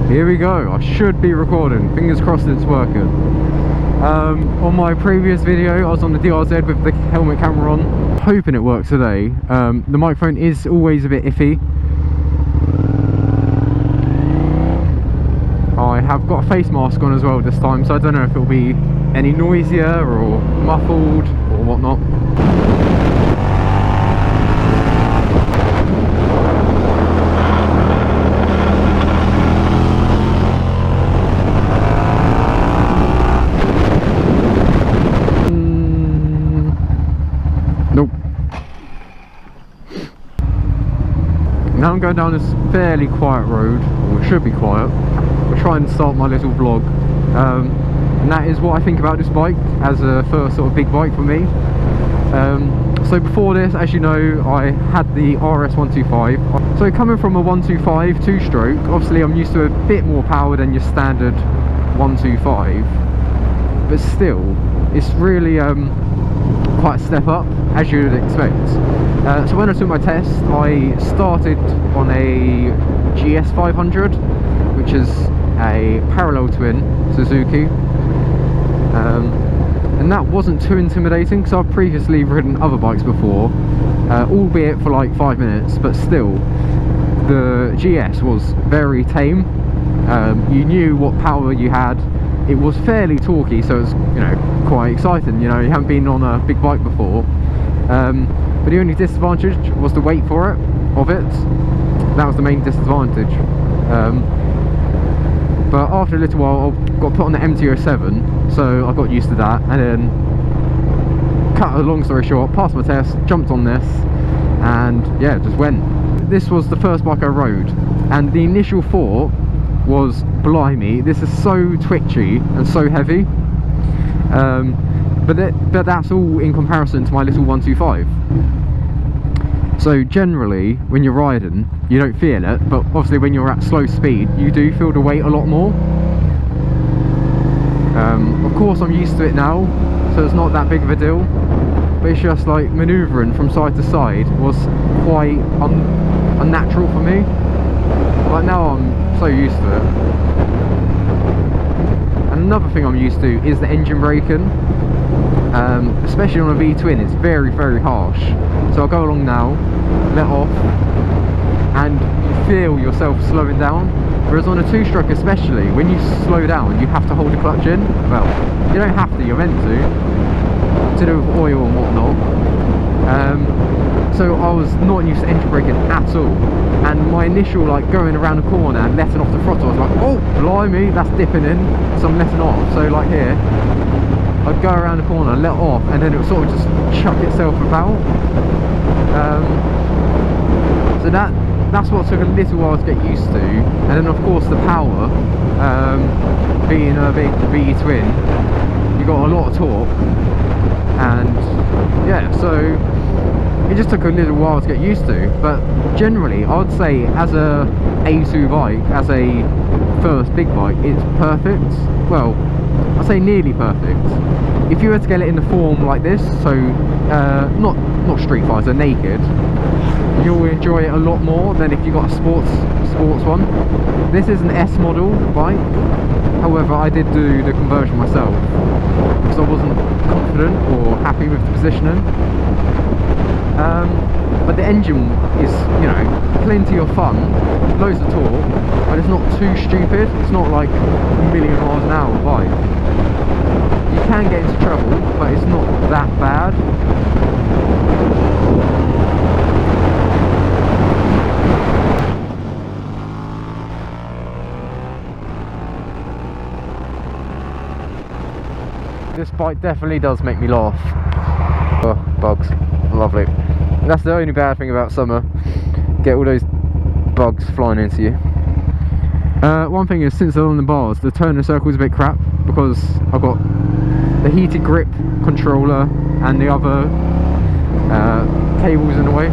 Here we go. I should be recording. Fingers crossed it's working. On my previous video, I was on the DRZ with the helmet camera on. Hoping it works today. The microphone is always a bit iffy. I have got a face mask on as well this time, so I don't know if it'll be any noisier or muffled or whatnot. Nope. Now I'm going down this fairly quiet road, or it should be quiet. I'll try and start my little vlog, and that is what I think about this bike as a first sort of big bike for me. So before this, as you know, I had the RS125. So coming from a 125 two-stroke, obviously I'm used to a bit more power than your standard 125, but still, it's really quite a step up, as you would expect. So when I took my test, I started on a GS500, which is a parallel twin Suzuki, and that wasn't too intimidating because I've previously ridden other bikes before, albeit for like 5 minutes, but still the GS was very tame. You knew what power you had. It was fairly torquey, so it was, you know, quite exciting. You know, you haven't been on a big bike before, but the only disadvantage was the weight for it, that was the main disadvantage. But after a little while I got put on the MT-07, so I got used to that, and then, cut a long story short, passed my test, jumped on this, and yeah, just went. This was the first bike I rode, and the initial thought was, blimey, this is so twitchy and so heavy, but that's all in comparison to my little 125. So generally, when you're riding, you don't feel it, but obviously when you're at slow speed, you do feel the weight a lot more. Of course I'm used to it now, so it's not that big of a deal, but it's just like manoeuvring from side to side was quite unnatural for me. Like now I'm so used to it. And another thing I'm used to is the engine braking. Especially on a V-twin, it's very, very harsh. So I'll go along now, let off, and you feel yourself slowing down. Whereas on a two-stroke especially, when you slow down, you have to hold the clutch in. Well, you don't have to, you're meant to do with oil and whatnot. So I was not used to engine braking at all. And my initial, like, going around the corner and letting off the throttle, I was like, oh, blimey, that's dipping in. So I'm letting off. So like here, I'd go around the corner, let off, and then it would sort of just chuck itself about. So that's what took a little while to get used to. And then of course the power, being a big V-twin, you got a lot of torque, and yeah, so it just took a little while to get used to. But generally I would say, as a A2 bike, as a first big bike, it's perfect. Well, I say nearly perfect. If you were to get it in the form like this, so not Street Fighter, naked, you'll enjoy it a lot more than if you got a sports one. This is an S model bike, however I did do the conversion myself because I wasn't confident or happy with the positioning. But the engine is, you know, plenty of fun, loads of torque, but it's not too stupid. It's not like a million miles an hour bike. You can get into trouble, but it's not that bad. This bike definitely does make me laugh. Oh, bugs, lovely. That's the only bad thing about summer. Get all those bugs flying into you. One thing is, since they're on the bars, the turning circle is a bit crap because I've got the heated grip controller and the other cables in the way.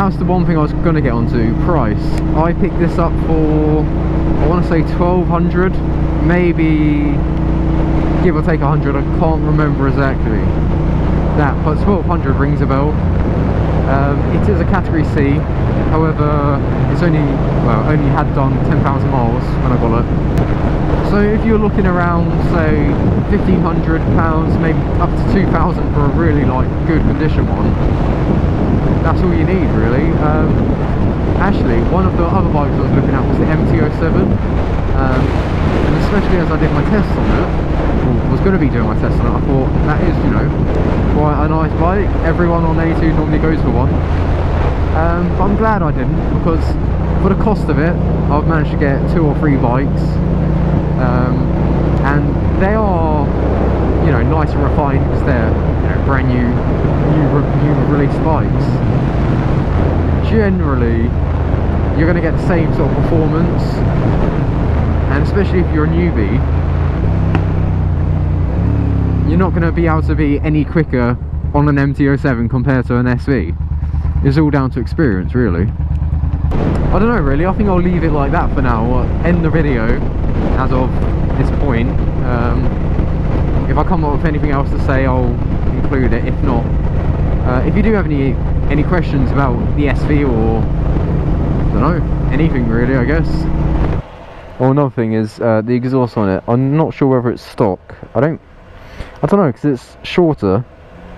that's the one thing I was going to get onto, price. I picked this up for, I want to say 1200, maybe give or take 100, I can't remember exactly that, but 1200 rings a bell. It is a category C, however it's only had done 10,000 miles when I got it. So if you're looking around, say £1,500, maybe up to 2,000 for a really like good condition one, that's all you need really. Actually, one of the other bikes I was looking at was the MT-07, and especially as I did my test on it, or was going to be doing my test on it, I thought that is, you know, quite a nice bike. Everyone on A2 normally goes for one, but I'm glad I didn't, because for the cost of it I've managed to get 2 or 3 bikes, and they are, you know, nice and refined because they're, you know, brand new release bikes. Generally you're going to get the same sort of performance, and especially if you're a newbie, you're not going to be able to be any quicker on an MT-07 compared to an SV. It's all down to experience really. I don't know really, I think I'll leave it like that for now. I'll end the video as of this point. If I come up with anything else to say, I'll include it. If not, if you do have any questions about the SV, or I don't know, anything really, I guess. Well, another thing is the exhaust on it. I'm not sure whether it's stock. I don't know, because it's shorter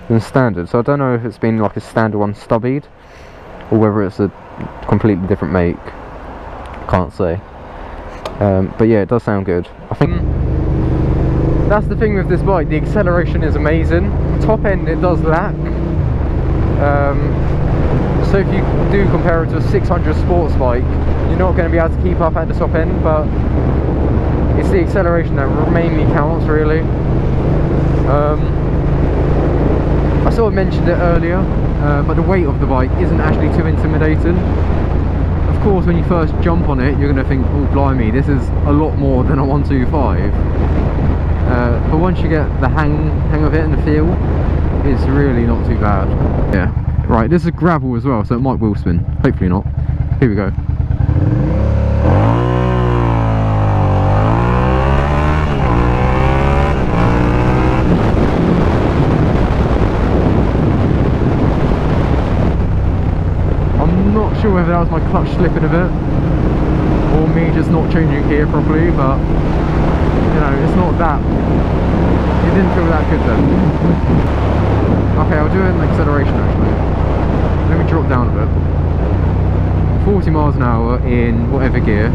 than standard, so I don't know if it's been like a standard one stubbied, or whether it's a completely different make. Can't say. But yeah, it does sound good. I think that's the thing with this bike, the acceleration is amazing. Top end it does lack. So if you do compare it to a 600 sports bike, you're not going to be able to keep up at the top end, but it's the acceleration that mainly counts really. I sort of mentioned it earlier, but the weight of the bike isn't actually too intimidating. Of course, when you first jump on it, you're going to think, oh blimey, this is a lot more than a 125. But once you get the hang of it and the feel, it's really not too bad. Yeah, right, this is gravel as well, so it might wheel spin. Hopefully not. Here we go. I'm not sure whether that was my clutch slipping a bit, or me just not changing gear properly, but you know, it's not that. It didn't feel that good then. Okay, I'll do an acceleration actually. Let me drop down a bit. 40 miles an hour in whatever gear.